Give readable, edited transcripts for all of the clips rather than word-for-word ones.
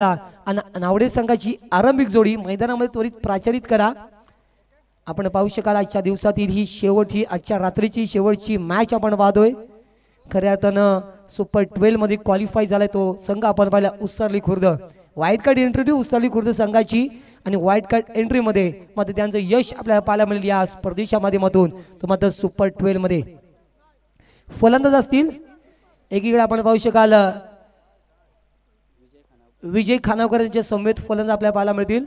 नावडे संघाची आरंभिक जोडी मैदानामध्ये त्वरित प्राचारित करा। आपण पाहू शकाल आजच्या दिवसातील ही शेवटची आजच्या रात्रीची शेवटची मॅच आपण पाहतोय। खऱ्या अर्थानं सुपर 12 मध्ये क्वालिफाय झालाय तो संघ आपण पाहिला उसरली खुर्द। वाईट कार्ड एंट्री उसरली खुर्द संघाची आणि वाईट कार्ड एंट्री मध्ये मात्र त्यांचं यश आपल्याला पाहायला मिळेल या स्पर्धेच्या माध्यमातून। तो मात्र सुपर 12 मध्ये फलंदाज असतील। एकीकडे आपण पाहू शकाल विजय खानावकर यांचे समवेत फलंदाज आपल्याला पाहायला मिळतील।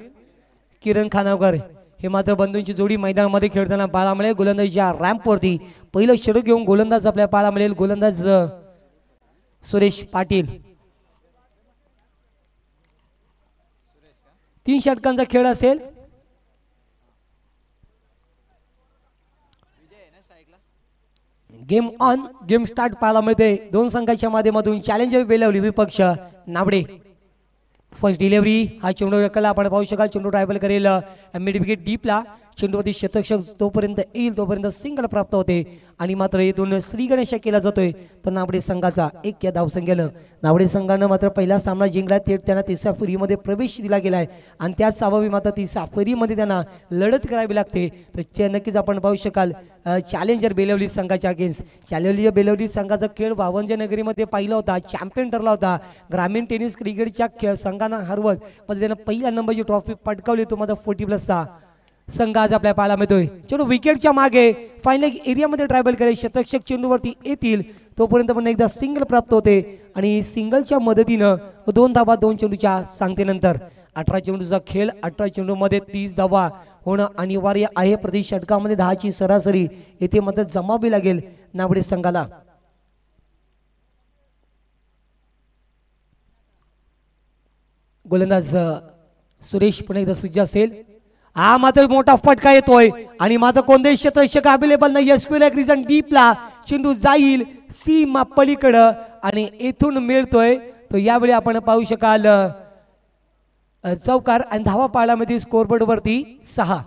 किरण खानावकर हे मात्र बंधूंची जोडी मैदानामध्ये खेळताना पाहायला मिळेल। गोलंदाजीच्या रॅम्पवरती पहिलं षटक घेऊन गोलंदाज आपल्याला पाहायला मिळेल गोलंदाज सुरेश पाटील। 3 षटकांचा खेळ असेल। गेम ऑन गेम स्टार्ट पाहायला मिळते दोन संघाच्या माध्यमातून। चॅलेंजर बेलवली विपक्ष नावडे। फर्स्ट डिलिव्हरी हा चेंडू रकला आपण पाहू शकाल। चेंडू ट्रायबल करेल मिड विकेट डीपला। चेंडूवरती शतक तोपर्यंत येईल तोपर्यंत सिंगल प्राप्त होते आणि मात्र येथून श्री गणेश केला जातोय। तर नावडे संघाचा 1 या धावसंख्येनं नावडे संघानं मात्र पहिला सामना जिंकला। थेट त्यांना तिसऱ्या फेरीमध्ये प्रवेश दिला गेलाय आणि त्याच स्वाभाविक मात्र तिसऱ्या फेरीमध्ये त्यांना लढत करावी लागते। तर नक्कीच आपण पाहू शकाल चॅलेंजर बेलवली संघाच्या अगेन्स्ट। चॅलेंजर बेलवली संघाचा खेळ वावंज नगरीमध्ये पाहिला होता, चॅम्पियन ठरला होता। ग्रामीण टेनिस क्रिकेटच्या संघांना हरवत मध्ये त्यांना पहिल्या नंबरची ट्रॉफी पटकावली। तो माझा 40+ संघ आज आपल्याला पाहायला मिळतोय। चेंडू विकेटच्या मागे फायनल एरियामध्ये ट्रायबल करेल। शतक चेंडूवरती येतील तोपर्यंत पण एकदा सिंगल प्राप्त होते आणि सिंगलच्या मदतीनं 2 धावा 2 चेंडूच्या सांगतेनंतर 18 चेंडूचा खेळ। 18 चेंडूमध्ये 30 धावा होणं अनिवार्य आहे। प्रति षटकामध्ये 10ची सरासरी येथे मात्र जमावी लागेल नावडे संघाला। गोलंदाज सुरेश पुन्हा एकदा सज्ज असेल। हा मात्र मोठा फटका येतोय आणि मात्र कोणतेही क्षेत्ररक्षक अवेलेबल नाही। एसक्यूला एक रिझन डीपला चेंडू जाईल सीमा पलीकडं आणि येथून मिळतोय। तो यावेळी आपण पाहू शकाल चौकार आणि धावा पाहायला मिळतील स्कोरबोर्ड वरती 6।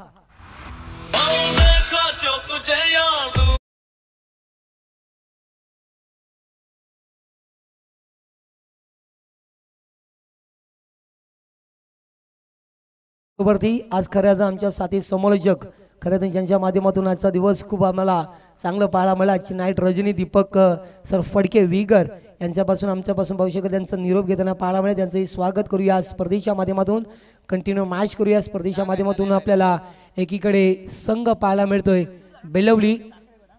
वरती आज खऱ्याच आमच्या साथी समालोचक खरं ज्यांच्या माध्यमातून आजचा दिवस खूप आम्हाला चांगलं पाहायला मिळाला। आजची night Rajani Deepak sir Phadke vigour यांच्यापासून आमच्यापासून पाहू शकत त्यांचं निरोप घेताना पाहायला मिळेल। त्यांचंही स्वागत करूया स्पर्धेच्या माध्यमातून। कंटिन्यू मॅच करूया स्पर्धेच्या माध्यमातून। आपल्याला एकीकडे संघ पाहायला मिळतोय बेलवली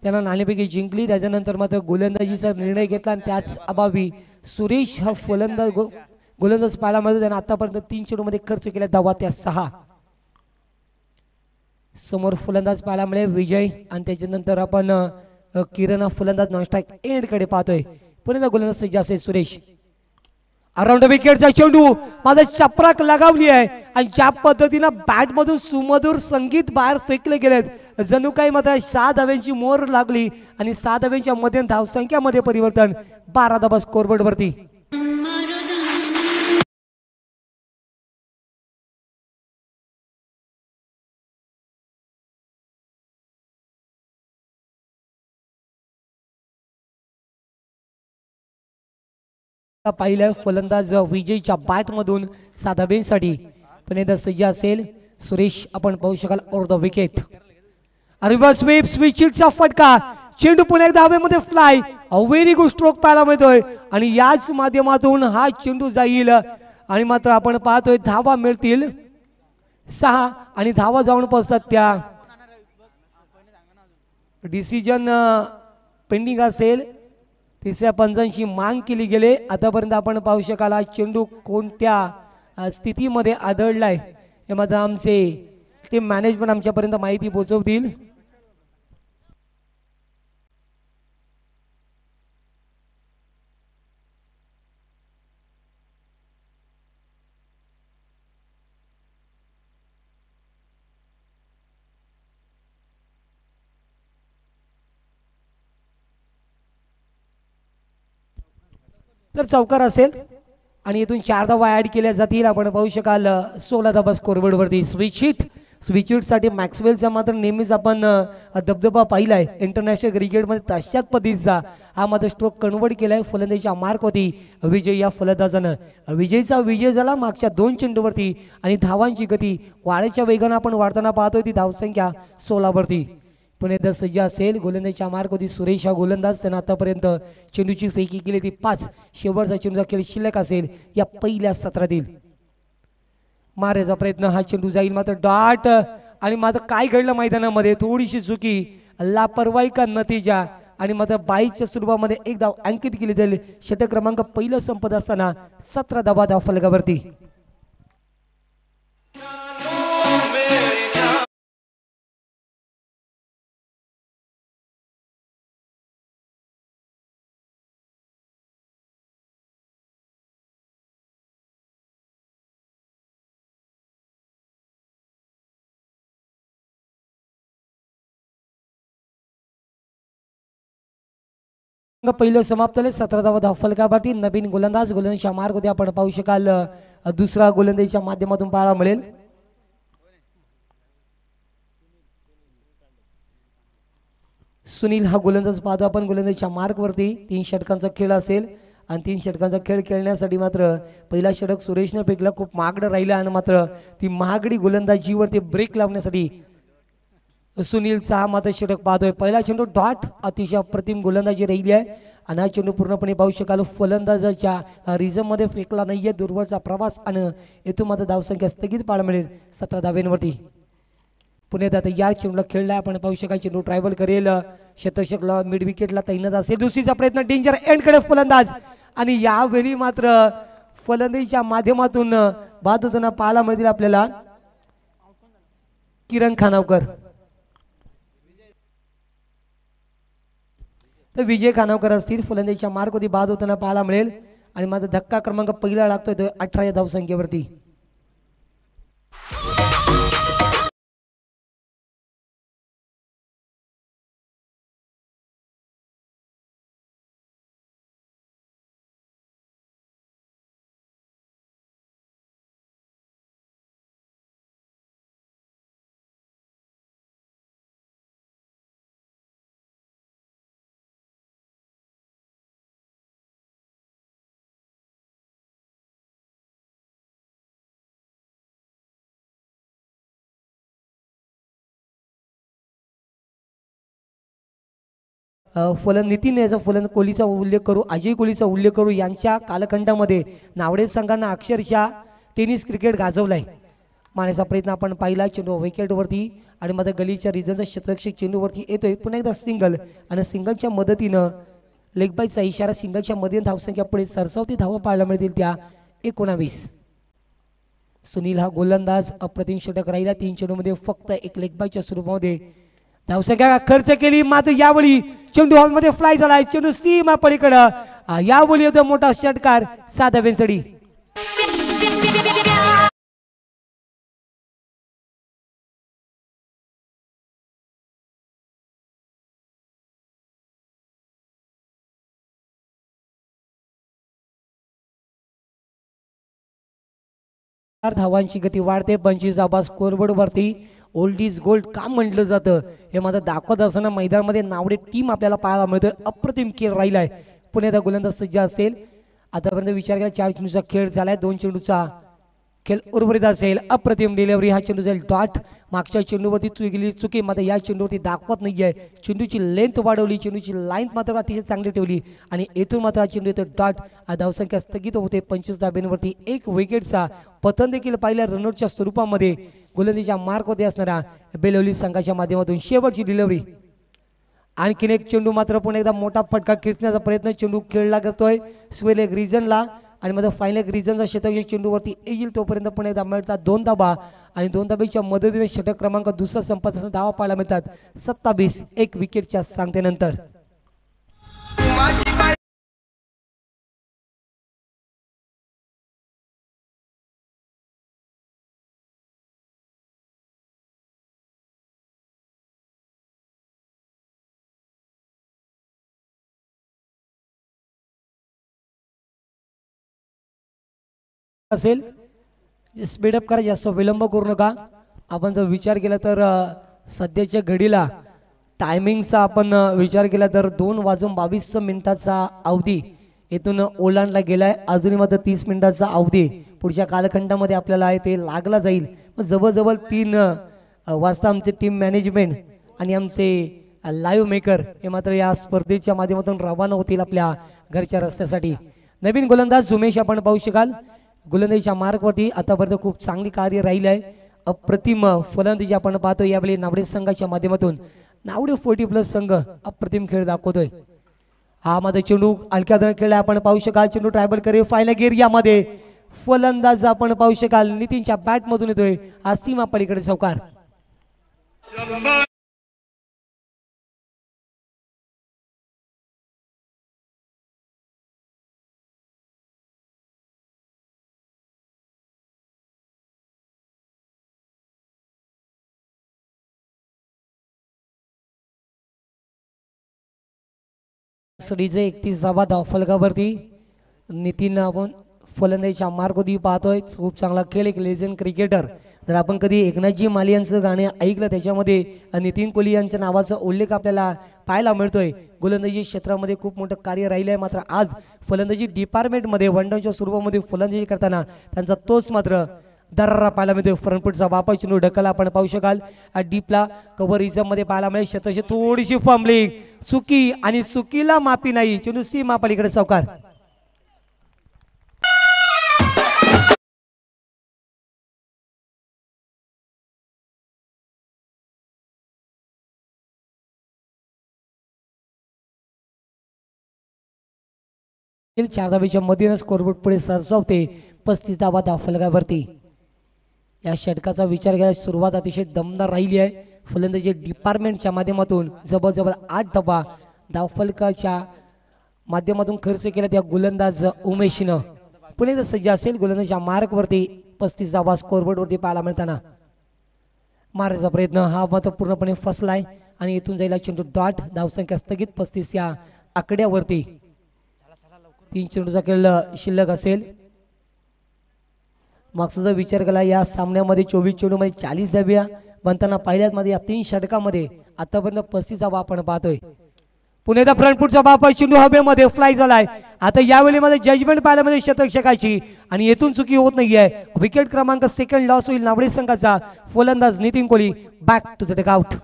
त्यांना नाणेफेकी जिंकली। त्याच्यानंतर मात्र गोलंदाजीचा निर्णय घेतला आणि त्याच अभावी सुरेश हा गोलंदाज पाहायला मिळतो। त्याने आतापर्यंत 3 चेंडूमध्ये खर्च केल्या धावा त्या 6। समोर फलंदाज पाहायला मिळेल विजय आणि त्याच्यानंतर आपण किरण फलंदाज नॉनस्ट्राइक एंड कडे पाहतोय। पुन्हा गोलंदाज सज्ज असेल सुरेश। अराउंड विकेटचा चेंडू माझा चपराक लगावली आहे आणि ज्या पद्धतीनं बॅट मधून सुमधुर संगीत बाहेर फेकले गेलेत जणू काही मात्र 6 धाव्यांची मोहर लागली आणि 6 धाव्यांच्या मध्ये धावसंख्यामध्ये परिवर्तन 12 धावा स्कोरबोर्ड वरती। पाहिलं फलंदाज विजयच्या बॅट मधून 6 धाब्यांसाठी पण एकदा सज्ज असेल सुरेश। आपण पाहू शकाल over the wicket reverse sweep स्विचिटचा फटका। चेंडू पुन्हा एकदा हवेमध्ये फ्लाय व्हेरी गुड स्ट्रोक पाहायला मिळतोय आणि याच माध्यमातून हा चेंडू जाईल आणि मात्र आपण पाहतोय धावा मिळतील 6 आणि धावा जाऊन पोहोचतात त्या डिसिजन पेंडिंग असेल। तिसऱ्या पंचांची मांग केली गेले। आतापर्यंत आपण पाहू शकाल चेंडू कोणत्या स्थितीमध्ये आदळलाय हे मात्र आमचे टीम मॅनेजमेंट आमच्यापर्यंत माहिती पोहोचवतील। तर चौकार असेल आणि इथून 4 धावा ऍड केल्या जातील। आपण पाहू शकाल 16 धावा स्कोरबोर्ड वरती। स्विच हिट स्विचसाठी मॅक्सवेलचा मात्र नेहमीच आपण दबदबा पाहिलाय इंटरनॅशनल क्रिकेटमध्ये तशाच पद्धतीचा हा मात्र स्ट्रोक कन्वर्ट केलाय फलंदाजीच्या मार्क होती विजय या फलंदाजानं विजयचा विजय झाला मागच्या 2 चेंडूवरती आणि धावांची गती वाढीच्या वेगानं आपण वाढताना पाहतोय ती धावसंख्या 16 वरती पुणे जर सज्ज असेल गोलंदाजीच्या मार्क होती सुरेश हा गोलंदाज त्यानं आतापर्यंत चेंडूची फेकी केली ती 5 शेवटचा चेंडूचा खेळ शिल्लक असेल या पहिल्या सत्रातील मारायचा प्रयत्न हा चेंडू जाईल मात्र डॉट आणि मात्र काय घडलं मैदानामध्ये थोडीशी चुकी लापरवाही का नतीजा आणि मात्र 22च्या स्वरूपामध्ये एक धाव अंकित केली जाईल षटक क्रमांक पहिलं संपत असताना 17 धावा धाव फलकावरती पहिलं समाप्त झाले 17 धावा धाव फलकावरती नवीन गोलंदाजीच्या मार्ग होते आपण पाहू शकाल दुसरा गोलंदाजीच्या माध्यमातून पाहायला मिळेल सुनील हा गोलंदाज पाहतो आपण गोलंदाजीच्या मार्क वरती 3 षटकांचा खेळ असेल आणि 3 षटकांचा खेळ खेळण्यासाठी मात्र पहिला षटक सुरेशने फेकला खूप महागडं राहिलं आणि मात्र ती महागडी गोलंदाजीवरती ब्रेक लावण्यासाठी सुनीलचा मात्र षटक पाहतोय पहिला चेंडू डॉट अतिशय अप्रतिम गोलंदाजी राहिली आहे आणि हा चेंडू पूर्णपणे पाहू शकाल फलंदाजाच्या रिझममध्ये फेकला नाहीये दुर्वळचा प्रवास आणि येथून मात्र धावसंख्या स्थगित पाहायला मिळेल 17 धावेंवरती पुण्यात आता या चेंडूला खेळलाय आपण पाहू शकाल चेंडू ट्रायबल करेल शतकला मिड विकेटला तैनात असेल दुसरीचा प्रयत्न डेंजर एंडकडे फलंदाज आणि यावेळी मात्र फलंदाजीच्या माध्यमातून बाद होताना पाहायला मिळतील आपल्याला किरण खानावकर तर विजय खानावकर असतील फलंदाजीच्या मार्क होती बाद होताना पाहायला मिळेल आणि माझा धक्का क्रमांक पहिला लागतोय तो 18 या धावसंख्येवरती नितीन याचा कोहलीचा उल्लेख करू अजय कोहलीचा उल्लेख करू यांच्या कालखंडामध्ये नावडे संघांना अक्षरशः टेनिस क्रिकेट गाजवलाय मारण्याचा प्रयत्न आपण पाहिला चेंडू विकेटवरती आणि मध्ये गलीच्या रिजनचा शतरक्षक चेंडूवरती येतोय पुन्हा एकदा सिंगल आणि सिंगलच्या मदतीनं लेग बायचा इशारा सिंगलच्या मदतीने धावसंख्या पुढे सरसावती धावा पाहायला मिळतील त्या 19 सुनील हा गोलंदाज अप्रतिम षटक राहिला 3 चेंडूमध्ये फक्त एक लेग बायच्या स्वरूपामध्ये धावसंख्या खर्च केली मात्र यावेळी चेंडू हॉलमध्ये फ्लाय झालाय चेंडू सीमा पलीकडं यावेळी होता मोठा षटकार 7 धावांसाठी धावांची गती वाढते 25 धावा स्कोरबोर्ड वरती ओल्ड इज गोल्ड का म्हटलं जातं हे माझं दाखवत असताना मैदानामध्ये नावडे टीम आपल्याला पाहायला मिळतोय अप्रतिम खेळ राहिलाय पुण्याचा गोलंदाज सज्ज असेल आतापर्यंत विचार केला 4 चेंडूचा खेळ झालाय 2 चेंडूचा खेळ उर्वरित असेल अप्रतिम डिलिव्हरी हा चेंडू जाईल डॉट मागच्या चेंडूवरती गेली चुकी मात्र या चेंडूवरती दाखवत नाहीये चेंडूची लेंथ वाढवली चेंडूची लाईन मात्र अतिशय चांगली ठेवली आणि येथून मात्र हा चेंडू येतो डॉट धावसंख्या स्थगित होते 25 धाब्यांवरती एक विकेटचा पतन देखील पाहिल्या रनआउटच्या स्वरूपामध्ये गोलंदाजीच्या मार्क होते असणारा बेलवली संघाच्या माध्यमातून शेवटची डिलिव्हरी आणखीन एक चेंडू मात्र पुन्हा एकदा मोठा फटका खेचण्याचा प्रयत्न चेंडू खेळला जातोय स्वेल एक रिजनला आणि मध्ये फायनल एक रिजनचा षटक चेंडूवरती येईल तोपर्यंत पुन्हा एकदा मिळतात 2 धाबा आणि 2 धाब्याच्या मदतीने षटक क्रमांक दुसरा संपत असताना धावा पाहायला मिळतात 27 एक विकेटच्या सांगतेनंतर असेल स्पीडअप करा जास्त विलंब करू नका आपण जर विचार केला तर सध्याच्या घडीला टायमिंगचा आपण विचार केला तर 2:22 अवधी इथून ओलांडला गेलाय. अजूनही मात्र 30 मिनिटाचा अवधी पुढच्या कालखंडामध्ये आपल्याला आहे ते लागला जाईल. मग जवळजवळ 3 वाजता आमचे टीम मॅनेजमेंट आणि आमचे लाईव्ह मेकर हे मात्र या स्पर्धेच्या माध्यमातून रवाना होतील आपल्या घरच्या रस्त्यासाठी. नवीन गोलंदाज उमेश आपण पाहू शकाल. गोलंदाजीच्या मार्कवरती आतापर्यंत खूप चांगली कार्य राहिले आहे. अप्रतिम फलंदाजी आपण पाहतो यावेळी नावडे संघाच्या माध्यमातून. नावडे 40+ संघ अप्रतिम खेळ दाखवतोय. हा मध्ये चेंडू हलक्या खेळला आपण पाहू शकाल. चेंडू ट्रायबल करे फायनल गेअर यामध्ये फलंदाज आपण पाहू शकाल नितीनच्या बॅट मधून येतोय. हा सीमा पलीकडे चौकार. सडीचे 31 धावा फलकावरती नितीन आपण फलंदाजीच्या मार्गोदी पाहतोय. खूप चांगला खेळ, एक लेजंड क्रिकेटर. जर आपण कधी एकनाथजी माली यांचं गाणे ऐकलं त्याच्यामध्ये नितीन कोहली यांच्या नावाचा उल्लेख आपल्याला पाहायला मिळतोय. गोलंदाजी क्षेत्रामध्ये खूप मोठं कार्य राहिलं आहे. मात्र आज फलंदाजी डिपार्टमेंटमध्ये वनडाऊनच्या स्वरूपामध्ये फलंदाजी करताना त्यांचा तोच मात्र दर्रा पाहायला मिळतोय. फ्रंटफुटचा वापर चेंडू ढकला आपण पाहू शकाल. डीपला कव्हर इझम मध्ये पाहायला मिळेल. शतशी थोडीशी फंबलिंग चुकी आणि चुकीला माफी नाही. चेंडू सीमा पलीकडे चौकार. चार धावेच्या मधीनच स्कोरबोर्ड पुढे सरसावते. 35 धावा फलकावरती. या षटकाचा विचार केला सुरुवात अतिशय दमदार राहिली आहे. फलंदाजी डिपार्टमेंटच्या माध्यमातून जवळजवळ 8 धावा धावफलकाच्या माध्यमातून खर्च केला त्या गोलंदाज उमेशनं. पुणे जर सज्ज असेल गोलंदाजीच्या मार्कवरती 35 धावा स्कोरबोर्डवरती पाहायला मिळताना मारायचा प्रयत्न हा मात्र पूर्णपणे फसलाय आणि इथून जायला चेंडू डॉट. धावसंख्या स्थगित 35 या आकड्यावरती. 3 चेंडूचा खेळ शिल्लक असेल. मागचा जर विचार केला या सामन्यामध्ये 24 चेंडूमध्ये 40 धाब्या बनताना पहिल्याच मध्ये या 3 षटकामध्ये आतापर्यंत 35 धावा आपण पाहतोय. पुणेचा फ्रंटफुटचा बाप चेंडू हवेमध्ये फ्लाय झालाय. आता यावेळी मध्ये जजमेंट पाहायला मध्ये शतरक्षकाची आणि येथून चुकी होत नाहीये. विकेट क्रमांक सेकंड लॉस होईल नावडे संघाचा. फलंदाज Nitin Kohli back to the dugout.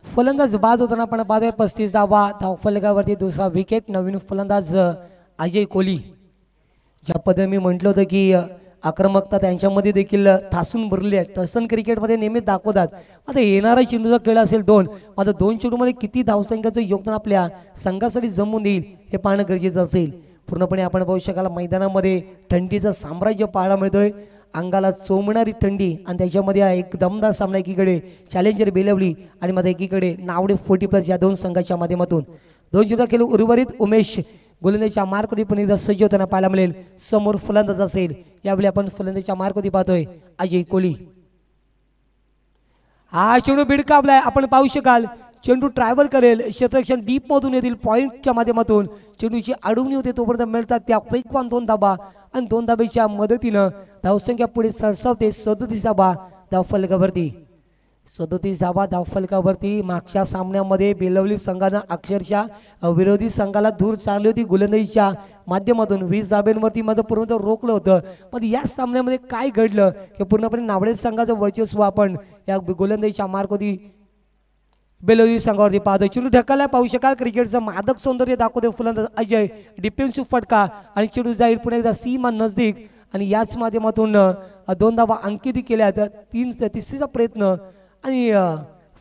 फलंदाज बाद होताना आपण पाहतोय 35 धावा धावफलकावरती. दुसरा विकेट. नवीन फलंदाज अजय कोहली. ज्या पद्धतीने मी म्हटलं होतं की आक्रमकता त्यांच्यामध्ये देखील ठासून भरली आहे तसं क्रिकेटमध्ये नेहमीच दाखवतात. आता येणारा चेंडूचा खेळ असेल 2. मात्र 2 चेंडूमध्ये किती धावसंख्येचं योगदान आपल्या संघासाठी जमून येईल हे पाहणं गरजेचं असेल. पूर्णपणे आपण पाहू शकाल मैदानामध्ये थंडीचं साम्राज्य पाहायला मिळतोय. अंगाला चोमणारी थंडी आणि त्याच्यामध्ये एक दमदार सामना. एकीकडे चॅलेंजर बेलवली आणि मध्ये एकीकडे नावडे 40+ या 2 संघाच्या माध्यमातून 2 चेंडूचा खेळ उर्वरित. उमेश गोलंदाजीच्या मार्कवरती पण एकदा सज्ज होताना पाहायला मिळेल. समोर फलंदाज असेल. यावेळी आपण फलंदाजीच्या मार्कवरती पाहतोय अजय कोहली. हा चेंडू बिडकावलाय आपण पाहू शकाल. चेंडू ट्रॅव्हल करेल. क्षेत्ररक्षण डीप मधून येतील पॉइंटच्या माध्यमातून चेंडूची अडवणी होते तोपर्यंत मिळतात त्या पैकवान 2 धाबा आणि 2 धाब्याच्या मदतीनं धावसंख्या पुढे सरसावते. 37 धाबा धावफलकावरती. 37 धाबा धावफलकावरती. मागच्या सामन्यामध्ये बेलवली संघानं अक्षरशः विरोधी संघाला दूर चालली होती गोलंदाजीच्या माध्यमातून. 20 धाब्यांवरती मात्र पूर्णतः रोखलं होतं. पण या सामन्यामध्ये काय घडलं की पूर्णपणे नावडे संघाचं वर्चस्व आपण या गोलंदाजीच्या मार्कवरती बेलवली संघावरती पाहतोय. चेंडू ढकलला पाहू शकाल. क्रिकेटचं मादक सौंदर्य दाखवतोय फलंदाज अजय. डिफेन्सिव्ह फटका आणि चेंडू जाईल पुन्हा एकदा सीमा नजदीक आणि याच माध्यमातून 2 धावा अंकित केल्या. 3-3रा प्रयत्न आणि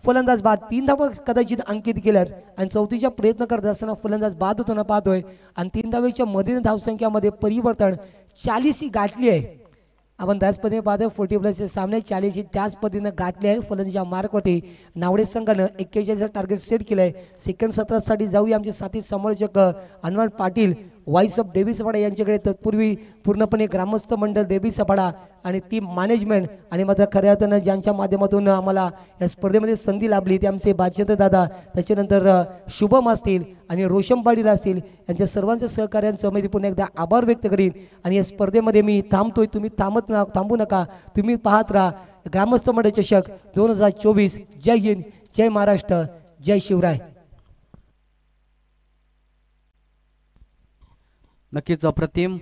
फलंदाज बाद. 3 धावा कदाचित अंकित केल्यात आणि 4थीचा प्रयत्न करत असताना फलंदाज बाद होताना पाहतोय. आणि 3 धावेच्या मधील धावसंख्यामध्ये परिवर्तन 40 ही गाठली आहे. आपण त्याच पद्धतीने पाहतो 40+ सामने 40 त्याच पद्धतीने गाठले आहे फलंदाजीच्या मार्कवरती नावडे संघानं 41 टार्गेट सेट केलंय सेकंड सत्रासाठी जाऊया आमचे साथी समालोचक हनुमान पाटील व्हाईस ऑफ देवी सपाडा यांच्याकडे तत्पूर्वी पूर्णपणे ग्रामस्थ मंडळ देवी सपाडा आणि टीम मॅनेजमेंट आणि मात्र खऱ्या अर्थानं ज्यांच्या माध्यमातून आम्हाला या स्पर्धेमध्ये संधी लाभली ते आमचे बादशेंद्र दादा त्याच्यानंतर शुभम असतील आणि रोशम पाटील असतील यांच्या सर्वांच्या सहकार्यांचं मी पुन्हा एकदा आभार व्यक्त करीन आणि या स्पर्धेमध्ये मी थांबतोय तुम्ही थांबू नका तुम्ही पाहत राहा ग्रामस्थ मंडळ चषक 2024 जय हिंद जय महाराष्ट्र जय शिवराय। नक्कीच अप्रतिम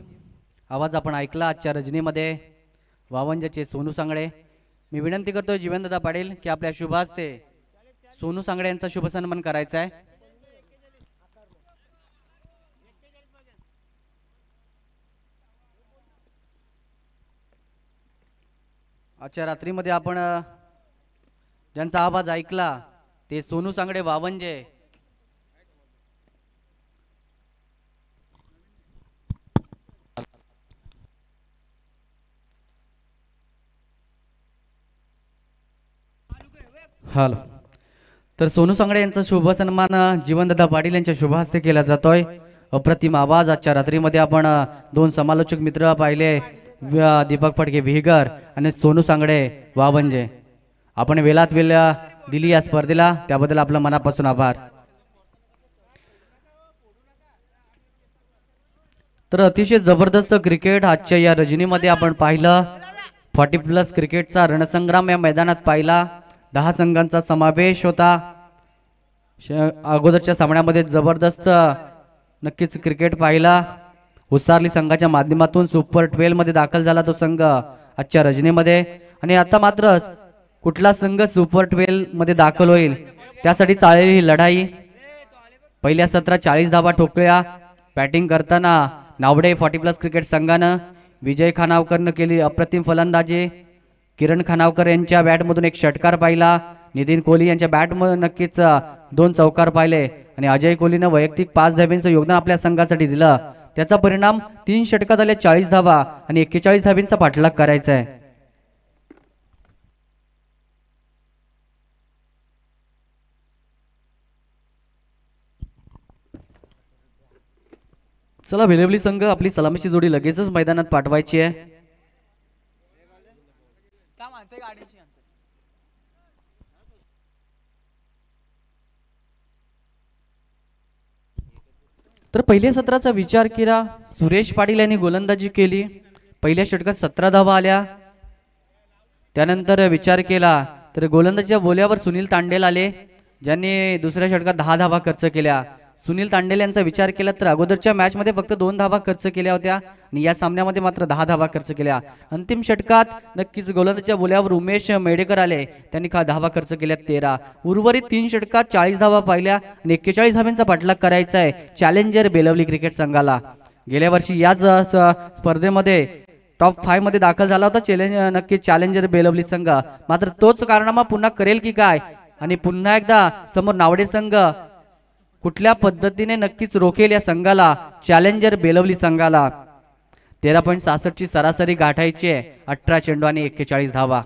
आवाज आपण ऐकला आजच्या रजनीमध्ये वावंजाचे सोनू सांगडे। मी विनंती करतो जीवनदादा पाटील की आपल्या शुभ हस्ते सोनू सांगडे यांचा शुभ सन्मान करायचा आहे। आजच्या रात्रीमध्ये आपण ज्यांचा आवाज ऐकला ते सोनू सांगडे वावंजे। हॅलो तर सोनू सांगडे यांचा शुभ सन्मान जीवनदादा पाटील यांच्या शुभ हस्ते केला जातोय। अप्रतिम आवाज आजच्या रात्रीमध्ये आपण दोन समालोचक मित्र पाहिले दीपक फडके विहीगर आणि सोनू सांगडे वावंजे। आपण वेळात वेळ दिली या स्पर्धेला त्याबद्दल आपलं मनापासून आभार। तर अतिशय जबरदस्त क्रिकेट आजच्या या रजनीमध्ये आपण पाहिलं 40+ क्रिकेटचा रणसंग्राम या मैदानात पाहिला 10 संघांचा समावेश होता। अगोदरच्या सामन्यामध्ये जबरदस्त नक्कीच क्रिकेट पाहिला। उसारली संघाच्या माध्यमातून सुपर 12 मध्ये दाखल झाला तो संघ आजच्या रजनीमध्ये आणि आता मात्र कुठला संघ सुपर 12 मध्ये दाखल होईल त्यासाठी चाललेली ही लढाई। पहिल्या सत्रात 40 धावा ठोकल्या। बॅटिंग करताना नावडे 40+ क्रिकेट संघानं विजय खानावकरनं केली अप्रतिम फलंदाजी। किरण खानावकर यांच्या बॅटमधून एक षटकार पाहिला। नितीन कोहली यांच्या बॅटमधून नक्कीच 2 चौकार पाहिले आणि अजय कोहलीनं वैयक्तिक 5 धाब्यांचं योगदान आपल्या संघासाठी दिलं। त्याचा परिणाम 3 षटकात आले 40 धावा आणि 41 धाब्यांचा पाठलाग करायचा आहे। चला वेलेवली संघ आपली सलामीची जोडी लगेचच मैदानात पाठवायची आहे। तर पहिल्या सत्राचा विचार केला सुरेश पाटील यांनी गोलंदाजी केली। पहिल्या षटकात 17 धावा आल्या। त्यानंतर विचार केला तर गोलंदाजीच्या बोल्यावर सुनील तांडेल आले ज्यांनी दुसऱ्या षटकात 10 धावा खर्च केल्या। सुनील तांडेल यांचा विचार केला तर अगोदरच्या मॅच मध्ये फक्त 2 धावा खर्च केल्या होत्या आणि या सामन्यामध्ये मात्र 10 धावा खर्च केल्या। अंतिम षटकात नक्कीच गोलंदाजीच्या बोल्यावर उमेश मेडेकर आले त्यांनी धावा खर्च केल्या 13। उर्वरित 3 षटकात 40 धावा पाहिल्या आणि 41 धाव्यांचा पाठलाग करायचा आहे चॅलेंजर बेलवली क्रिकेट संघाला। गेल्या वर्षी याच स्पर्धेमध्ये टॉप 5 मध्ये दाखल झाला होता नक्कीच चॅलेंजर बेलवली संघ। मात्र तोच कारनामा पुन्हा करेल की काय आणि पुन्हा एकदा समोर नावडे संघ कुठल्या पद्धतीने नक्कीच रोखेल या संघाला चॅलेंजर बेलवली संघाला। 13.66 ची सरासरी गाठायची आहे 18 चेंडू आणि 41 धावा।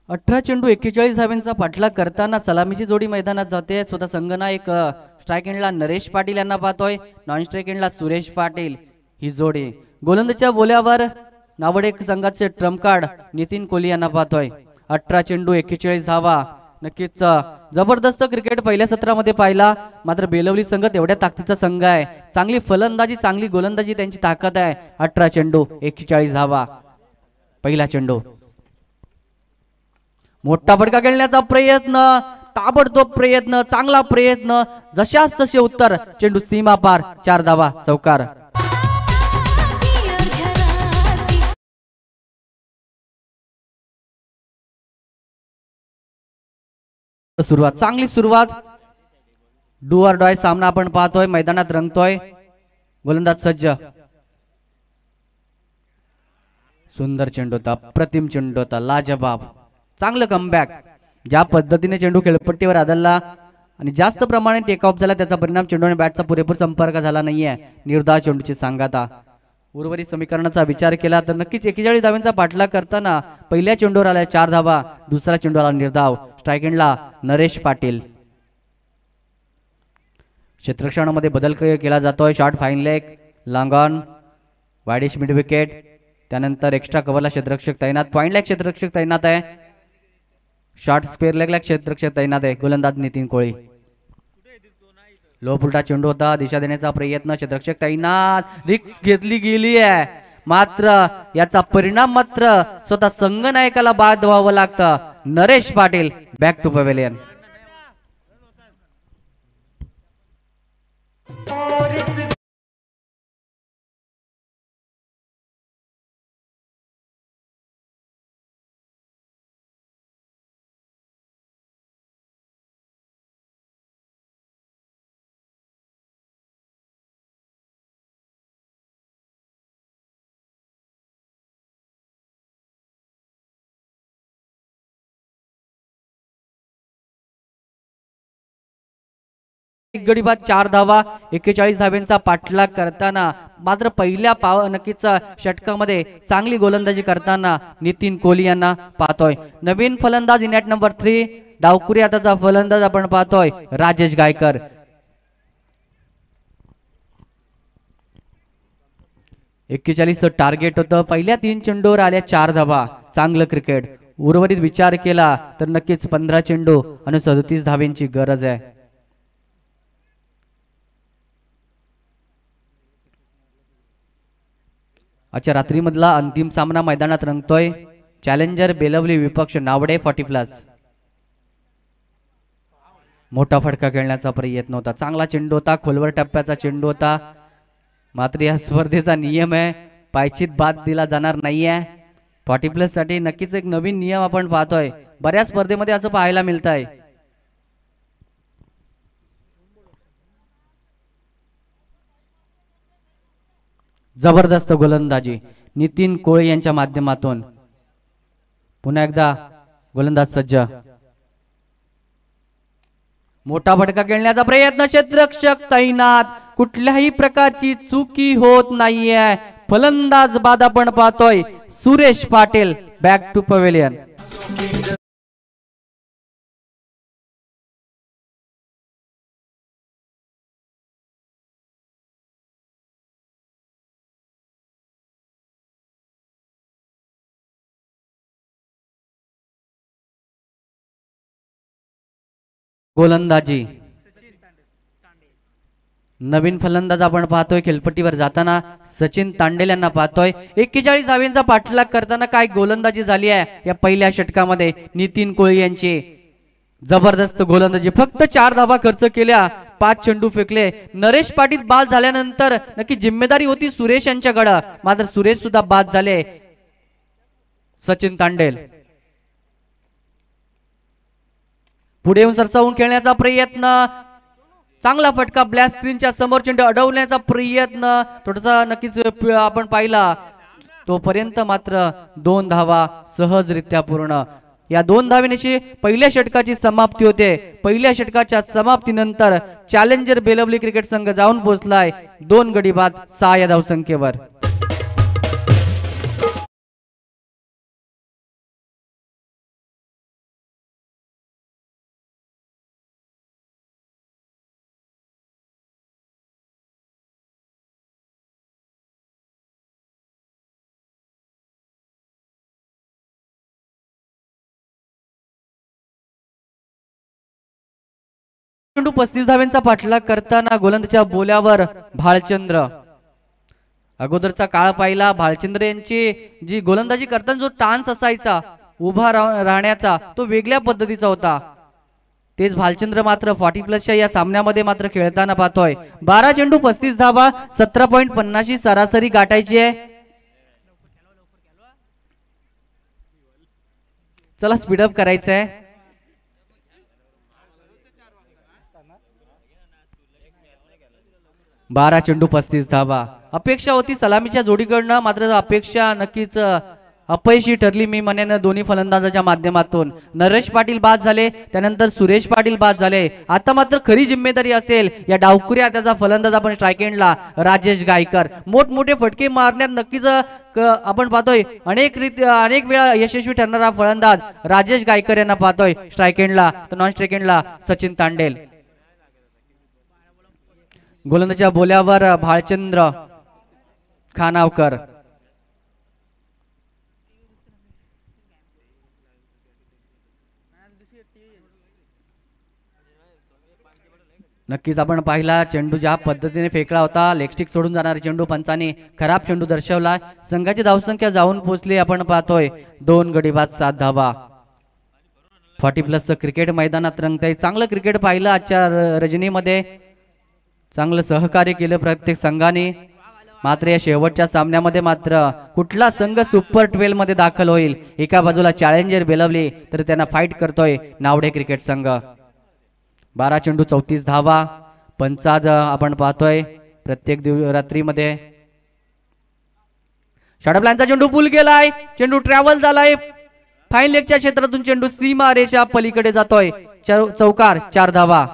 अठरा चेंडू 41 धाव्यांचा पाठलाग करताना सलामीची जोडी मैदानात जाते। स्वतः संघनायक स्ट्राइक एंडला नरेश पाटील यांना पाहतोय, नॉन स्ट्राइक एंडला सुरेश पाटील ही जोडी। गोलंदाजीच्या बोल्यावर नावडे संघाचे ट्रम्प कार्ड नितीन कोहली यांना पाहतोय। 18 चेंडू 41 धावा। नक्कीच जबरदस्त क्रिकेट पहिल्या सत्रामध्ये पाहिला। मात्र बेलवली संघ तेवढ्या ताकदीचा संघ आहे, चांगली फलंदाजी चांगली गोलंदाजी त्यांची ताकद आहे। 18 चेंडू 41 धावा। पहिला चेंडू, मोठा फटका खेळण्याचा प्रयत्न, ताबडतोब प्रयत्न, चांगला प्रयत्न, जशाच तसे उत्तर, चेंडू सीमा पार, 4 धावा, चौकार. सुरुवात, चांगली सुरुवात, डू ऑर डाय सामना आपण पाहतोय, मैदानात रंगतोय. गोलंदाज सज्ज, सुंदर चेंडू होता, अप्रतिम चेंडू होता, लाजवाब, चांगलं कमबॅक. ज्या पद्धतीने चेंडू खेळपट्टीवर आदळला आणि जास्त प्रमाणात टेक ऑफ झाला, त्याचा परिणाम चेंडू आणि बॅटचा पुरेपूर संपर्क झाला नाहीये. निर्धाव चेंडूची सांगाता. उर्वरित समीकरणाचा विचार केला तर नक्कीच 41 धावांचा पाठलाग करताना पहिल्या चेंडूवर आला 4 धावा, दुसरा चेंडू आला निर्धाव. स्ट्राइक एंडला नरेश पाटील. क्षेत्ररक्षणामध्ये बदल केला जातोय. Short fine leg, long on, widish mid wicket, त्यानंतर एक्स्ट्रा कव्हरला क्षेत्ररक्षक तैनात, पॉइंटला क्षेत्ररक्षक तैनात आहे, शॉर्ट स्क्वेअर लेगला क्षेत्ररक्षक तैनात आहे. गोलंदाज नितीन कोळी. लो फुलटा चेंडू होता, दिशा देण्याचा प्रयत्न, क्षेत्ररक्षक तैनात, रिक्स घेतली गेली आहे, मात्र याचा परिणाम मात्र स्वतः संघनायकाला बाद व्हावं लागतं. Naresh Patil back to pavilion. एक गडी बाद 4 धावा, 41 धाव्यांचा पाठलाग करताना मात्र पहिल्या नक्कीच षटकामध्ये चांगली गोलंदाजी करताना नितीन कोहली यांना पाहतोय. नवीन फलंदाज इन ॲट नंबर 3, डावखुरी हाताचा फलंदाज आपण पाहतोय राजेश गायकर. एक्केचाळीस टार्गेट होतं, पहिल्या 3 चेंडूवर आल्या 4 धावा, चांगलं क्रिकेट. उर्वरित विचार केला तर नक्कीच 15 चेंडू आणि 37 धाव्यांची गरज आहे. आजच्या रात्रीमधला अंतिम सामना मैदानात रंगतोय. चॅलेंजर बेलवली विपक्ष नावडे 40+. मोठा फटका खेळण्याचा प्रयत्न होता, चांगला चेंडू होता, खोलवर टप्प्याचा चेंडू होता, मात्र या स्पर्धेचा नियम आहे, पायचीत बाद दिला जाणार नाहीये. 40+ साठी नक्कीच एक नवीन नियम आपण पाहतोय, बऱ्याच स्पर्धेमध्ये असं पाहायला मिळत आहे. जबरदस्त गोलंदाजी नितीन कोळे यांच्या माध्यमातून. पुन्हा एकदा गोलंदाज सज्ज, मोठा फटका खेळण्याचा प्रयत्न, क्षेत्ररक्षक तैनात, कुठल्याही प्रकारची चुकी होत नाहीये. फलंदाज बाद आपण पाहतोय Suresh Patil back to pavilion. गोलंदाजी नवीन फलंदाज आपण पाहतोय खेळपट्टीवर जाताना सचिन तांडेल यांना पाहतोय. 41 धाव्यांचा पाठलाग करताना काय गोलंदाजी झाली आहे या पहिल्या षटकामध्ये नितीन कोळी यांची. जबरदस्त गोलंदाजी, फक्त 4 धावा खर्च केल्या, 5 चेंडू फेकले. नरेश पाटील बाद झाल्यानंतर नक्की जिम्मेदारी होती सुरेश यांच्याकडे, मात्र सुरेश सुद्धा बाद झाले. सचिन तांडेल पुढे येऊन सरसावून खेळण्याचा प्रयत्न, चांगला फटका, ब्लॅक स्क्रीनच्या समोर चेंडू अडवण्याचा प्रयत्न थोडासा नक्कीच आपण पाहिला, तोपर्यंत मात्र 2 धावा सहजरित्या पूर्ण. या 2 धावेनिशी पहिल्या षटकाची समाप्ती होते. पहिल्या षटकाच्या समाप्तीनंतर चॅलेंजर बेलवली क्रिकेट संघ जाऊन पोहोचलाय 2 गडी बाद 6 या धावसंख्येवर. चेंडू 35 धाव्यांचा पाठलाग करताना गोलंदाजीच्या बोल्यावर भालचंद्र. अगोदरचा काळ पाहिला भालचंद्र यांची जी गोलंदाजी करताना जो टान्स असायचा उभा राहण्याचा तो वेगळ्या पद्धतीचा होता. तेच भालचंद्र मात्र 40+ या सामन्यामध्ये मात्र खेळताना पाहतोय. 12 चेंडू 35 धावा 17.50 सरासरी गाठायची आहे. चला स्पीडअप करायचं आहे. बारा चेंडू 35 धावा. अपेक्षा होती सलामीच्या जोडीकडनं, मात्र अपेक्षा नक्कीच अपयशी ठरली मी म्हणेन दोन्ही फलंदाजाच्या माध्यमातून. नरेश पाटील बाद झाले, त्यानंतर सुरेश पाटील बाद झाले. आता मात्र खरी जिम्मेदारी असेल या डावखुऱ्या त्याचा फलंदाज आपण स्ट्राईक एंडला राजेश गायकर. मोठमोठे फटके मारण्यात नक्कीच आपण पाहतोय अनेक वेळा यशस्वी ठरणारा फलंदाज राजेश गायकर यांना पाहतोय स्ट्राईक एंडला. तर नॉन स्ट्राईक एंडला सचिन तांडेल. गोलंदाजीच्या बोल्यावर भालचंद्र खानावकर. नक्कीच आपण पाहिला चेंडू ज्या पद्धतीने फेकला होता, लेगस्टिक सोडून जाणारा चेंडू पंचाने खराब चेंडू दर्शवला. संघाची धावसंख्या जाऊन पोहोचली आपण पाहतोय 2 गडी बाद 7 धावा. 40+ क्रिकेट मैदानात रंगतंय. चांगलं क्रिकेट पाहिलं आजच्या रजनीमध्ये, चांगलं सहकार्य केलं प्रत्येक संघाने. मात्र या शेवटच्या सामन्यामध्ये मात्र कुठला संघ सुपर 12 मध्ये दाखल होईल. एका बाजूला चॅलेंजर बेलवली तर त्यांना फाईट करतोय नावडे क्रिकेट संघ. 12 चेंडू 34 धावा. पंचाज आपण पाहतोय प्रत्येक रात्रीमध्ये. शॉर्ट लाईनचा चेंडू पुल गेलाय, चेंडू ट्रॅव्हल झालाय. फाईन लेगच्या क्षेत्रातून चेंडू सीमा रेषा पलीकडे जातोय. चौकार 4 धावा.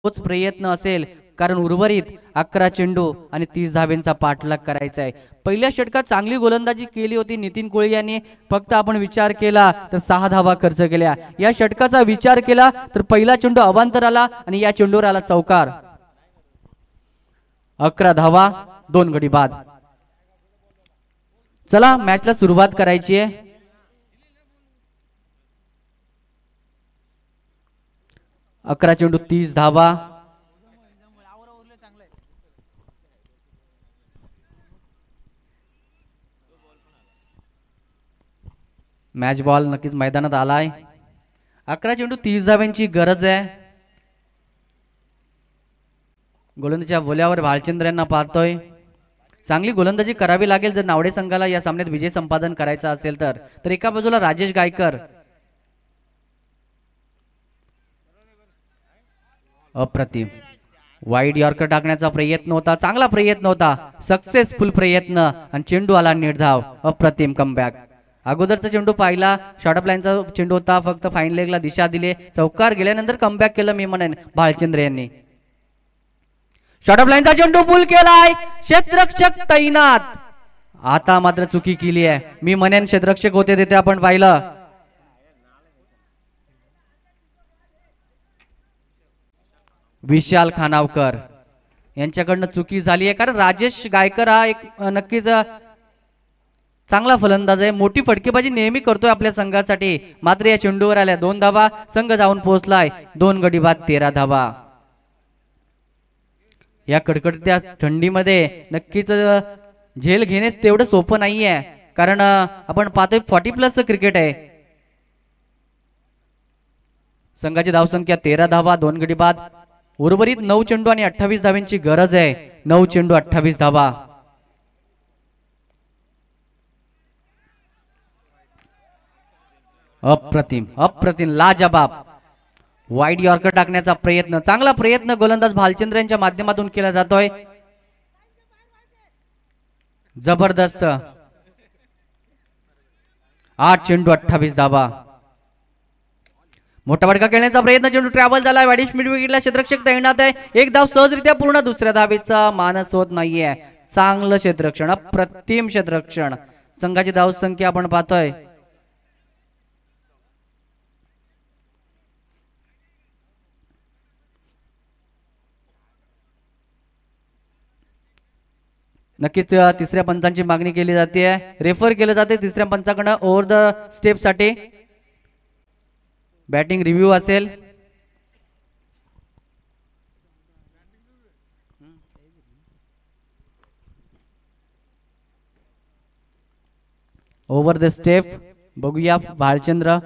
तोच प्रयत्न असेल, कारण उर्वरित 11 चेंडू आणि 30 धाब्यांचा पाठलाग करायचा आहे. पहिल्या षटकात चांगली गोलंदाजी केली होती नितीन कोळी यांनी. फक्त आपण विचार केला तर 6 धावा खर्च केल्या. या षटकाचा विचार केला तर पहिला चेंडू अवांतर आला आणि या चेंडूवर आला चौकार. 11 धावा 2 गडी बाद. चला मॅचला सुरुवात करायची आहे. अकरा चेंडू 30 धावा. मॅच बॉल नक्कीच मैदानात आलाय. 11 चेंडू 30 धाव्यांची गरज आहे. गोलंदाजीच्या बोल्यावर भालचंद्र यांना पाहतोय. चांगली गोलंदाजी करावी लागेल जर नावडे संघाला या सामन्यात विजय संपादन करायचा असेल तर एका बाजूला राजेश गायकर. अप्रतिम वाईड यॉर्कर टाकण्याचा प्रयत्न होता, चांगला प्रयत्न होता, सक्सेसफुल प्रयत्न आणि चेंडू आला निर्धाव. अप्रतिम कमबॅक. अगोदरचा चेंडू पाहिला शॉर्ट ऑफ लाईनचा चेंडू होता, फक्त फाईन लेगला दिशा दिले. चौकार गेल्यानंतर कमबॅक केलं मी म्हणेन भालचंद्र यांनी. शॉर्ट ऑफ लाईनचा चेंडू पुल केलाय, क्षेत्ररक्षक तैनात. आता मात्र चुकी केली आहे मी म्हणेन. क्षेत्ररक्षक होते तिथे आपण पाहिलं. विशाल खानावकर यांच्याकडनं चुकी झाली आहे, कारण राजेश गायकर हा एक नक्कीच चांगला फलंदाज आहे. मोठी फटकेबाजी नेहमी करतोय आपल्या संघासाठी. मात्र या चेंडूवर आल्या 2 धावा. संघ जाऊन पोहोचलाय 2 गडी बाद 13 धावा. या कडकडत्या थंडीमध्ये नक्कीच झेल घेणे तेवढं सोपं नाहीये, कारण आपण पाहतोय 40+ क्रिकेट आहे. संघाची धावसंख्या 13 धावा 2 गडी बाद. उर्वरित 9 चेंडू आणि 28 धाव्यांची गरज आहे. 9 चेंडू 28 धावा. अप्रतिम अप्रतिम लाजबाब. वाईड यॉर्कर टाकण्याचा प्रयत्न, चांगला प्रयत्न गोलंदाज भालचंद्र यांच्या माध्यमातून केला जातोय. जबरदस्त. 8 चेंडू 28 धावा. मोठा फटका खेळण्याचा प्रयत्न, चेंडू ट्रॅव्हल झाला. वॅडिश मिड विकेटला क्षेत्ररक्षक तैनात आहे. एक धाव सहजरित्या पूर्ण. दुसऱ्या धावेचा मानस होत नाहीये. चांगलं क्षेत्ररक्षण, अप्रतिम क्षेत्ररक्षण. संघाची धाव संख्या आपण पाहतोय. नक्कीच तिसऱ्या पंचांची मागणी केली जाते, रेफर केलं जाते तिसऱ्या पंचाकडनं ओव्हर द स्टेप साठी. बॅटिंग रिव्ह्यू असेल. ओव्हर द स्टेप बघूया भालचंद्र.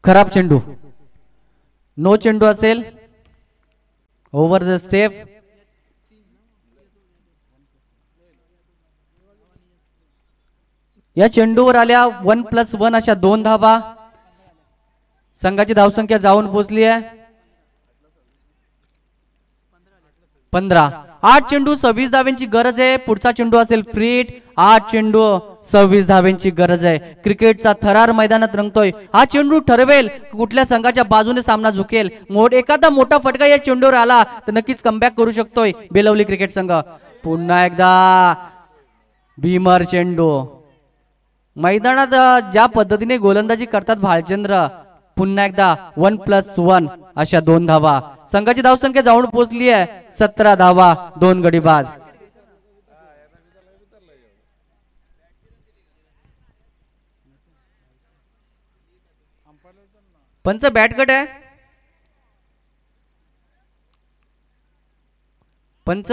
खराब चेंडू, नो चेंडू असेल. Over the step. या चेंडूवर आल्या 1+1 अशा 2 धावा. संघाची धावसंख्या जाऊन पोहोचली आहे 15. 8 चेंडू 26 धाव्यांची गरज आहे. पुढचा चेंडू असेल फ्री हिट. 8 चेंडू 26 धाव्यांची गरज आहे. क्रिकेटचा थरार मैदानात रंगतोय. हा चेंडू ठरवेल कुठल्या संघाच्या बाजूने सामना झुकेल. एखादा मोठा फटका या चेंडूवर आला तर नक्कीच कमबॅक करू शकतोय बेलवली क्रिकेट संघ. पुन्हा एकदा भीमर चेंडू. मैदानात ज्या पद्धतीने गोलंदाजी करतात भालचंद्र, पुन्हा एकदा 1+1 अशा 2 धावा. संघाची धावसंख्या जाऊन पोहोचली आहे 17 धावा, 2 गडी बाद. पंच बॅटकट आहे. पंच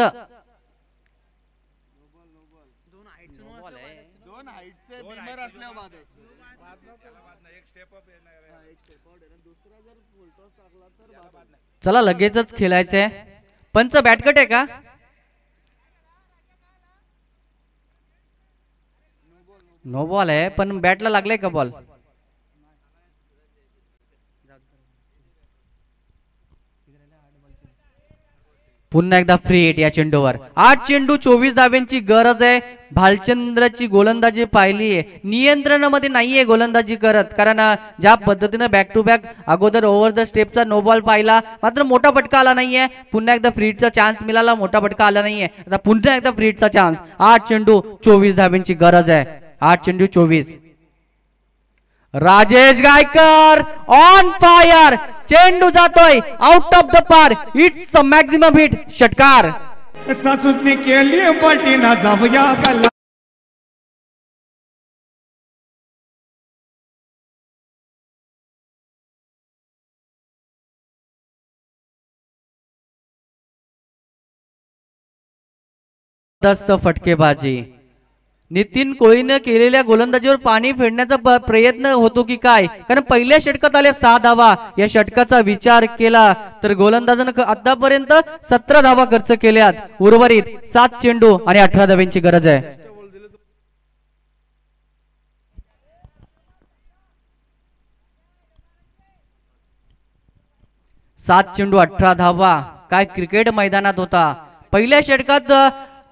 चला लगेचच खेळायचंय. पंच बॅटकट आहे का? नो बॉल आहे, पण बॅटला लागलाय का बॉल? पुन्हा एकदा फ्री हिट या चेंडूवर. 8 चेंडू 24 धाव्यांची गरज आहे. भालचंद्रची गोलंदाजी पाहिली नियंत्रणामध्ये नाहीये गोलंदाजी करत, कारण ज्या पद्धतीने बॅक टू बॅक अगोदर ओव्हर द स्टेपचा नो बॉल पाहिला, मात्र मोठा फटका आला नाहीये. पुन्हा एकदा फ्री हिटचा चान्स मिळाला, मोठा फटका आला नाहीये. आता पुन्हा एकदा फ्री हिटचा चान्स. 8 चेंडू 24 धाव्यांची गरज आहे. 8 चेंडू 24. Rajesh Gaikar on fire. चेंडू जातोय out of the park. It's a maximum hit. षटकार. सासूसने केली पलटी ना जाऊया गल्ला. दस्त फटकेबाजी. नितीन कोळीने केलेल्या गोलंदाजीवर पाणी फेडण्याचा प्रयत्न होतो की काय, कारण पहिल्या षटकात आल्या 6 धावा. या षटकाचा विचार केला तर गोलंदाजानं आतापर्यंत 17 धावा खर्च केल्यात. उर्वरित 7 चेंडू आणि 18 धाव्यांची गरज आहे. सात चेंडू 18 धावा. काय क्रिकेट मैदानात होता. पहिल्या षटकात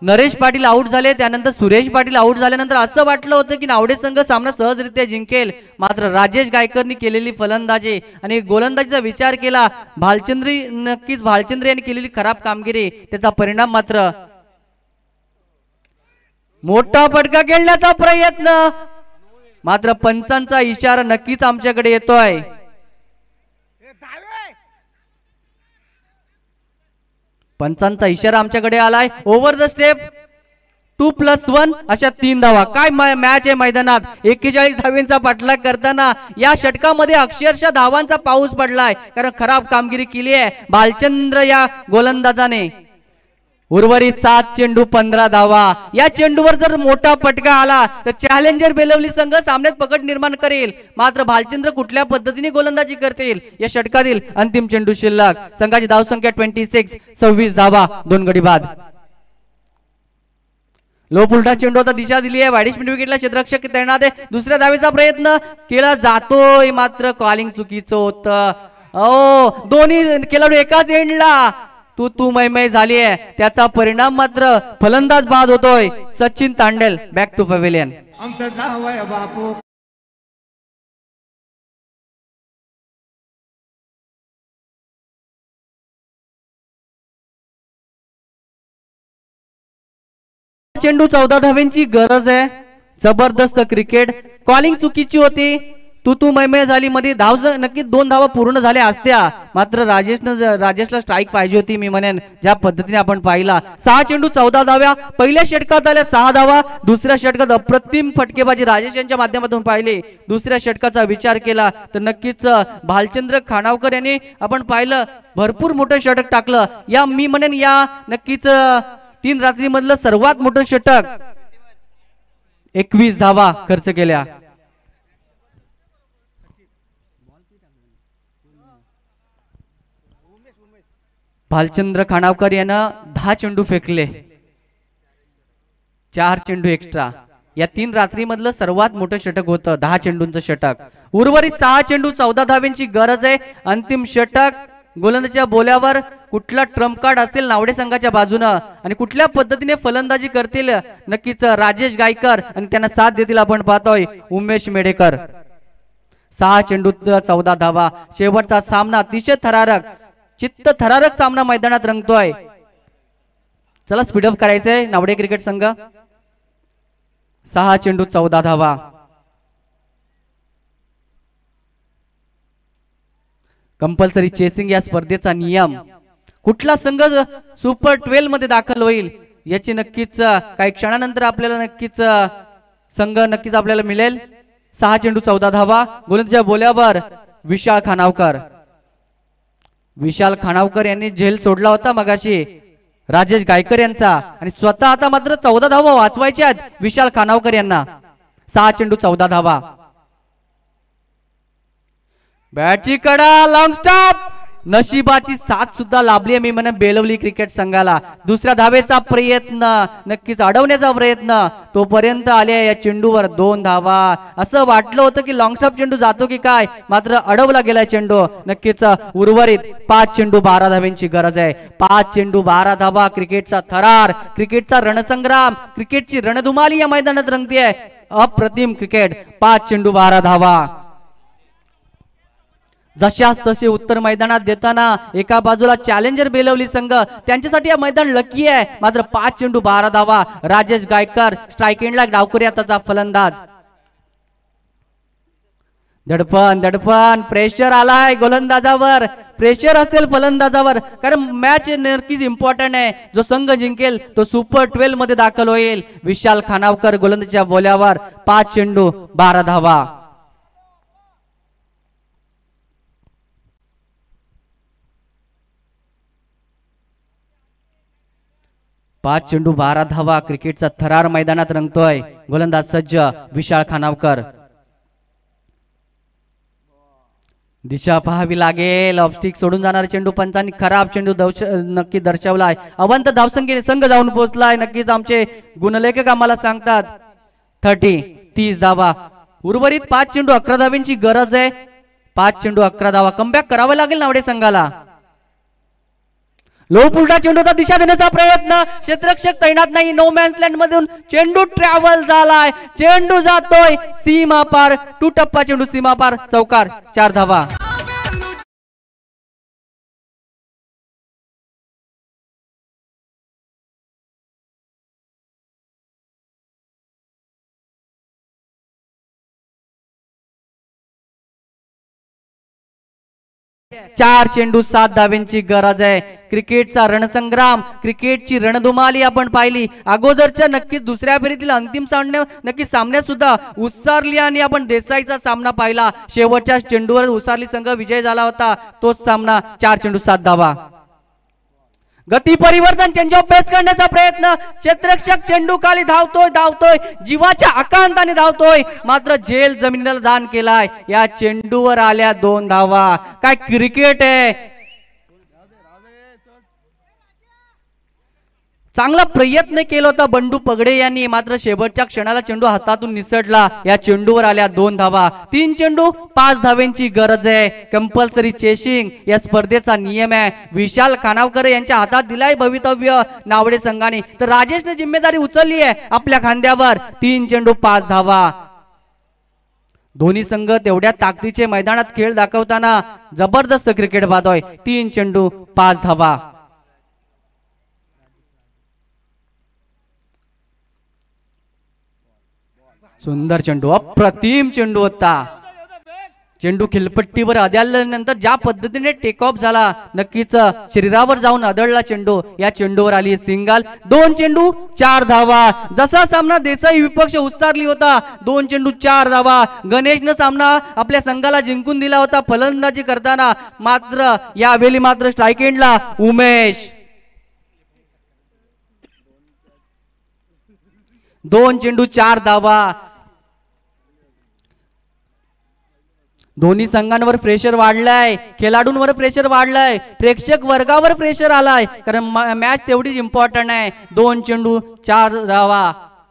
नरेश पाटील आउट झाले, त्यानंतर सुरेश पाटील आउट झाल्यानंतर असं वाटलं होतं की नावडे संघ सामना सहजरित्या जिंकेल, मात्र राजेश गायकरनी केलेली फलंदाजी आणि गोलंदाजीचा विचार केला. नक्कीच भालचंद्र यांनी केलेली खराब कामगिरी, त्याचा परिणाम मात्र मोठा फटका खेळण्याचा प्रयत्न, मात्र पंचांचा इशारा नक्कीच आमच्याकडे येतोय. पंचांचा इशारा आमच्याकडे आलाय. ओव्हर द स्टेप 2+1 अशा 3 धावा. काय मॅच आहे मैदानात. 41 धावांचा पाठलाग करताना या षटकामध्ये अक्षरशः धावांचा पाऊस पडलाय, कारण खराब कामगिरी केली आहे भालचंद्र या गोलंदाजाने. उर्वरित 7 चेंडू 15 धावा। या चेंडूवर जर मोठा फटका आला तर चॅलेंजर बेलवली संघ सामन्यात पकड निर्माण करेल, मात्र भालचंद्र कुठल्या पद्धतीने गोलंदाजी करतील या षटकातील अंतिम चेंडू शिल्लक। संघाची धावसंख्या 26, 26 धावा, 2 गडी बाद। लो पुलटा चेंडू आता दिशा दिली आहे, वाईड स्पीड विकेटला क्षेत्ररक्षक तैनात आहे, दुसऱ्या धावेचा प्रयत्न केला जातोय मात्र कॉलिंग चुकीचं होतं। दोन्ही खेळाडू एकाच एंडला तू मैमय झाली आहे, त्याचा परिणाम मात्र फलंदाज बाद होतोय। Sachin Tandel back to pavilion. आमचं जावय बापू चेंडू 14 धावेंची गरज आहे। जबरदस्त क्रिकेट, कॉलिंग चुकीची होती, तू मैमय झाली मध्ये धाव नक्की 2 धावा पूर्ण झाल्या असत्या, मात्र राजेशला स्ट्राईक पाहिजे होती मी म्हणेन, ज्या पद्धतीने आपण पाहिला। 6 चेंडू 14 धाव्या, पहिल्या षटकात आल्या 6 धावा, दुसऱ्या षटकात अप्रतिम फटकेबाजी राजेश यांच्या माध्यमातून पाहिली। दुसऱ्या षटकाचा विचार केला तर नक्कीच भालचंद्र खानावकर यांनी आपण पाहिलं भरपूर मोठं षटक टाकलं। या मी म्हणेन या नक्कीच 3 रात्री मधलं सर्वात मोठं षटक। 21 धावा खर्च केल्या। भालचंद्र खानावकर यानं 10 चेंडू फेकले, 4 चेंडू एक्स्ट्रा। या 3 रात्री मधलं सर्वात मोठं षटक होतं, 10 चेंडूंचं षटक। उर्वरित 6 चेंडू 14 धावेंची गरज आहे। अंतिम षटक, गोलंदाजीच्या बोल्यावर कुठला ट्रम्प कार्ड असेल नावडे संघाच्या बाजूनं आणि कुठल्या पद्धतीने फलंदाजी करतील नक्कीच राजेश गायकर आणि त्यांना साथ देतील आपण पाहतोय उमेश मेढेकर। 6 चेंडू 14 धावा, शेवटचा सामना अतिशय थरारक, चित्त थरारक सामना मैदानात रंगतोय। चला स्पीडअप करायचंय नावडे क्रिकेट संघ। 6 चेंडू 14 धावा। कंपल्सरी चेसिंग या स्पर्धेचा नियम, कुठला संघ सुपर 12 मध्ये दाखल होईल याची नक्कीच काही क्षणानंतर आपल्याला नक्कीच संघ नक्कीच आपल्याला मिळेल। 6 चेंडू 14 धावा, गोलंदाजीच्या बोल्यावर विशाल खानावकर। विशाल खानावकर यांनी झेल सोडला होता मगाशी राजेश गायकर यांचा आणि स्वतः आता मात्र 14 धावा वाचवायच्या आहेत विशाल खानावकर यांना। 6 चेंडू 14 धावा। बॅटची कडा, लॉंग स्टॉप, नशिबाची साथ सुद्धा लाभली आहे मी म्हणा बेलवली क्रिकेट संघाला। दुसऱ्या धावेचा प्रयत्न, नक्कीच अडवण्याचा प्रयत्न, तोपर्यंत आल्या या चेंडूवर 2 धावा। असं वाटलं होतं की लॉंग स्टॉप चेंडू जातो की काय, मात्र अडवला गेला चेंडू। नक्कीच उर्वरित 5 चेंडू 12 धावेंची गरज आहे। 5 चेंडू 12 धावा, क्रिकेटचा थरार, क्रिकेटचा रणसंग्राम, क्रिकेटची रणधुमाली या मैदानात रंगते। अप्रतिम क्रिकेट। 5 चेंडू 12 धावा। जशाच तसे उत्तर मैदानात देताना एका बाजूला चॅलेंजर बेलवली संघ, त्यांच्यासाठी हा मैदान लकी आहे, मात्र 5 चेंडू 12 धावा। राजेश गायकर स्ट्राइक एंडला डावकरी आताचा फलंदाज। धडपण प्रेशर आलाय गोलंदाजावर, प्रेशर असेल फलंदाजावर, कारण मॅच नक्कीच इम्पॉर्टंट आहे। जो संघ जिंकेल तो सुपर 12 मध्ये दाखल होईल। विशाल खानावकर गोलंदाजीच्या बोल्यावर 5 चेंडू 12 धावा। 5 चेंडू 12 धावा, क्रिकेटचा थरार मैदानात रंगतोय। गोलंदाज सज्ज विशाल खानावकर। दिशा पाहावी लागेल, ऑफस्टिक सोडून जाणार चेंडू, पंचांनी खराब चेंडू नक्की दर्शवलाय। अवंत धावसंख्येने संघ जाऊन पोहोचलाय, नक्कीच आमचे गुणलेखक आम्हाला सांगतात। 30 धावा। उर्वरित 5 चेंडू 11 धावेंची गरज आहे। 5 चेंडू 11 धावा, कमबॅक करावा लागेल नावडे संघाला। लो पुलटा चेंडूचा दिशा देण्याचा प्रयत्न, क्षेत्ररक्षक तैनात नाही, नो मॅन्स लँड मधून चेंडू ट्रॅव्हल झालाय, चेंडू जातोय सीमा पार, टप्पा चेंडू सीमा पार, चौकार, 4 धावा। चार चेंडू 7 धावेंची गरज आहे। क्रिकेटचा रणसंग्राम, क्रिकेटची रणधुमाली आपण पाहिली। अगोदरच्या नक्कीच दुसऱ्या फेरीतील अंतिम नक्की सामन्यात सुद्धा उसारली आणि आपण देसाईचा सामना पाहिला। शेवटच्या चेंडूवर उसारली संघ विजय झाला होता, तोच सामना। 4 चेंडू 7 धावा। गती परिवर्तन चेंज ऑफ पेस करण्याचा प्रयत्न, क्षेत्ररक्षक चेंडू खाली धावतोय जीवाच्या आकांताने धावतोय, मात्र झेल जमिनीला दान केलाय. या चेंडूवर आल्या 2 धावा. काय क्रिकेट आहे. चांगला प्रयत्न केला होता बंडू पगडे यांनी, मात्र शेवटच्या क्षणाला चेंडू हातातून निसटला. या चेंडूवर आल्या 2 धावा. 3 चेंडू 5 धावांची गरज आहे. कंपल्सरी चेसिंग या स्पर्धेचा नियम आहे. विशाल खानावकर यांच्या हातात दिलाय भवितव्य नावडे संघाने, तर राजेशने जिम्मेदारी उचलली आहे आपल्या खांद्यावर. 3 चेंडू 5 धावा. दोन्ही संघ तेवढ्या ताकदीचे मैदानात खेळ दाखवताना जबरदस्त क्रिकेट पाहतोय. 3 चेंडू 5 धावा. सुंदर चेंडू, अप्रतिम चेंडू होता. चेंडू खिलपट्टीवर आदळल्यानंतर ज्या पद्धतीने टेक ऑफ झाला, नक्कीच शरीरावर जाऊन आदळला चेंडू. या चेंडूवर आली सिंगल. 2 चेंडू 4 धावा. जसा सामना देसाई विपक्ष उत्सारली होता, 2 चेंडू 4 धावा. गणेशनं सामना आपल्या संघाला जिंकून दिला होता फलंदाजी करताना, मात्र यावेळी मात्र स्ट्राईक एंडला उमेश. 2 चेंडू 4 धावा. दोन्ही संघांवर प्रेशर वाढलाय, खेळाडूंवर प्रेशर वाढलाय, प्रेक्षक वर्गावर प्रेशर आलाय, कारण मॅच तेवढीच इम्पॉर्टंट आहे. 2 चेंडू 4 धावा.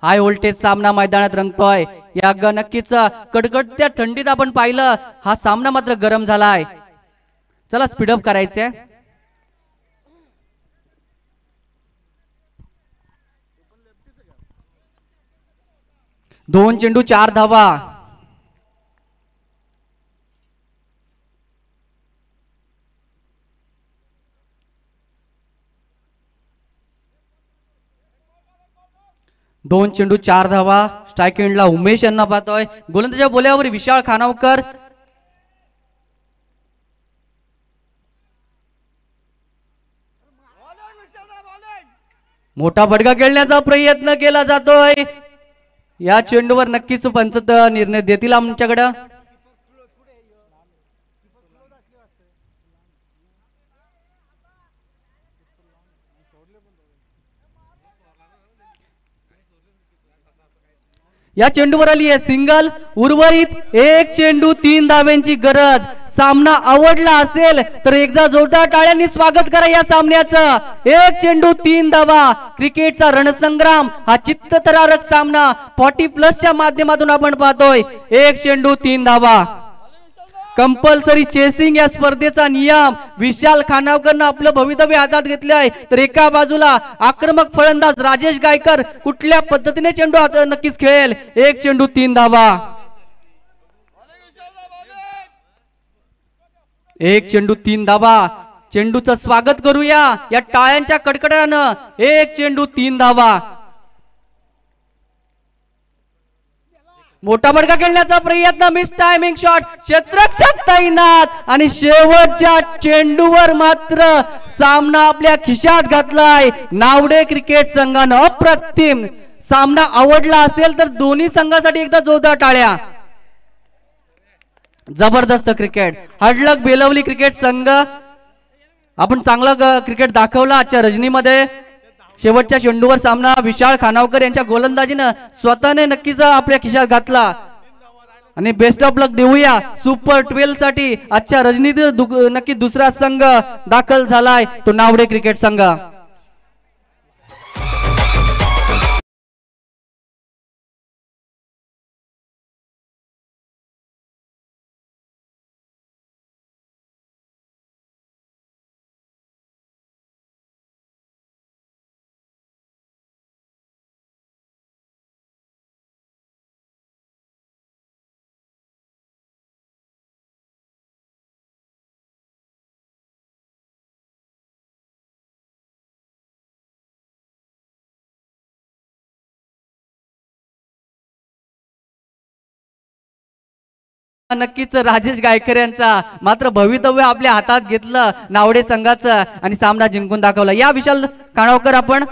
हाय व्होल्टेज सामना मैदानात रंगतोय. या नक्कीच कडकडत्या थंडीत आपण पाहिलं, हा सामना मात्र गरम झालाय. चला स्पीडअप करायचंय. 2 चेंडू 4 धावा. दोन चेंडू 4 धावा. स्ट्राईक एंडला उमेश यांना पाहतोय. गोलंदाजीच्या बोल्यावर विशाल खानावकर. मोठा फटका खेळण्याचा प्रयत्न केला जातोय. या चेंडूवर नक्कीच पंच निर्णय देतील आमच्याकडे. या चेंडूवर आली आहे सिंगल. उर्वरित 1 चेंडू 3 धाव्यांची गरज. सामना आवडला असेल तर एकदा जोरदार टाळ्यांनी स्वागत करा या सामन्याचं. 1 चेंडू 3 धावा. क्रिकेटचा रणसंग्राम हा चित्तथरारक सामना 40+ माध्यमातून आपण पाहतोय. 1 चेंडू 3 धावा. कंपल्सरी चेसिंग या स्पर्धेचा नियम. विशाल खानावकरनं आपलं भवितव्य हातात घेतले आहे, तर एका बाजूला आक्रमक फलंदाज राजेश गायकर कुठल्या पद्धतीने चेंडू नक्कीच खेळेल. 1 चेंडू 3 धावा. 1 चेंडू 3 धावा. चेंडूचं स्वागत करूया या टाळ्यांच्या कडकडानं. 1 चेंडू 3 धावा. मोठा फटका खेळण्याचा प्रयत्न, मिस टायमिंग शॉट. क्षेत्ररक्षक तैनात आणि शेवटच्या चेंडूवर मात्र सामना आपल्या खिशात घातलाय नावडे क्रिकेट संघानं. अप्रतिम सामना आवडला असेल तर दोन्ही संघासाठी एकदा जोरदार टाळ्या. जबरदस्त क्रिकेट. हडलक बेलवली क्रिकेट संघ आपण चांगला क्रिकेट दाखवला आजच्या रजनीमध्ये. शेवटच्या चेंडूवर सामना विशाल खानावकर यांच्या गोलंदाजीनं स्वतःने नक्कीच आपल्या खिशात घातला. आणि बेस्ट ऑफ लक देऊया सुपर 12 साठी. आजच्या रजनीत नक्की दुसरा संघ दाखल झालाय, तो नावडे क्रिकेट संघ. नक्कीच राजेश गायकर यांचा मात्र भवितव्य आपल्या हातात घेतलं नावडे संघाचं आणि सामना जिंकून दाखवला. या विशाल खानावकर आपण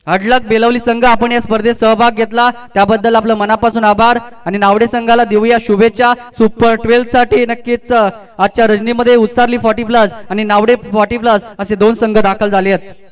अडलक बेलवली संघ आपण या स्पर्धेत सहभाग घेतला त्याबद्दल आपलं मनापासून आभार आणि नावडे संघाला देऊया शुभेच्छा सुपर 12 साठी नक्कीच आजच्या रजनीमध्ये उत्सारली 40+ आणि नावडे 40+ असे दोन संघ दाखल झाले आहेत.